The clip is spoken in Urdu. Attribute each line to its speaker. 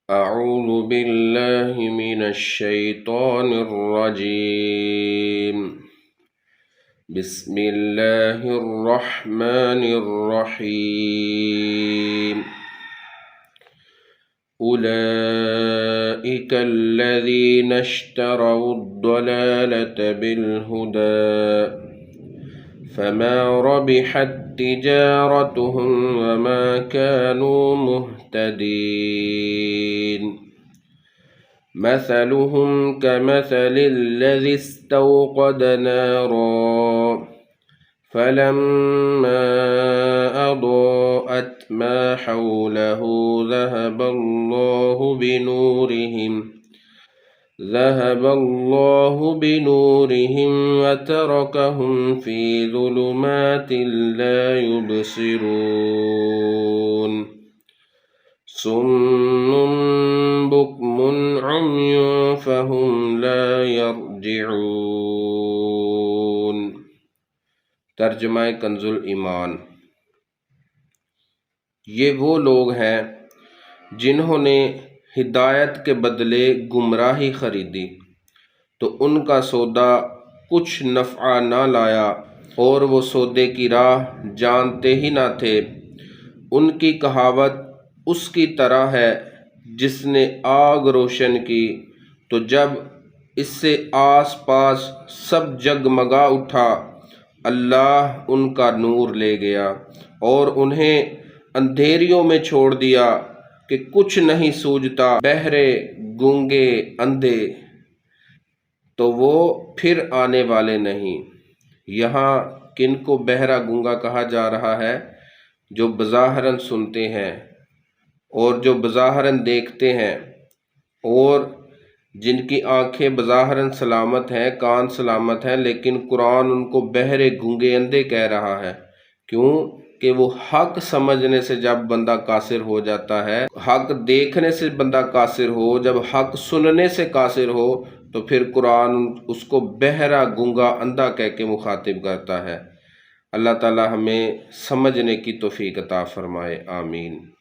Speaker 1: أعوذ بالله من الشيطان الرجيم. بسم الله الرحمن الرحيم. أولئك الذين اشتروا الضلالة بالهدى فما ربحت تجارتهم وما كانوا مهتدين. مثلهم كمثل الذي استوقد نارا فلما أضاءت ما حوله ذهب الله بنورهم وتركهم في ظلمات لا يبصرون. صم بكم عمي فهم لا يرجعون. ترجمہ کنز الایمان. یہ وہ لوگ ہیں جنہوں نے ہدایت کے بدلے گمراہی خریدی تو ان کا سودا کچھ نفع نہ لایا اور وہ سودے کی راہ جانتے ہی نہ تھے. ان کی کہاوت اس کی طرح ہے جس نے آگ روشن کی تو جب اس سے آس پاس سب جگمگا اٹھا اللہ ان کا نور لے گیا اور انہیں اندھیریوں میں چھوڑ دیا کہ کچھ نہیں سوجھتا. بہرے گونگے اندھے تو وہ پھر آنے والے نہیں. یہاں کن کو بہرا گونگا کہا جا رہا ہے؟ جو بظاہراً سنتے ہیں اور جو بظاہراً دیکھتے ہیں اور جن کی آنکھیں بظاہراً سلامت ہیں، کان سلامت ہیں، لیکن قرآن ان کو بہرے گونگے اندھے کہہ رہا ہے. کیوں کہ وہ حق سمجھنے سے جب بندہ قاصر ہو جاتا ہے، حق دیکھنے سے بندہ قاصر ہو، جب حق سننے سے قاصر ہو تو پھر قرآن اس کو بہرا گونگا اندھا کہہ کے مخاطب کرتا ہے. اللہ تعالی ہمیں سمجھنے کی توفیق عطا فرمائے. آمین.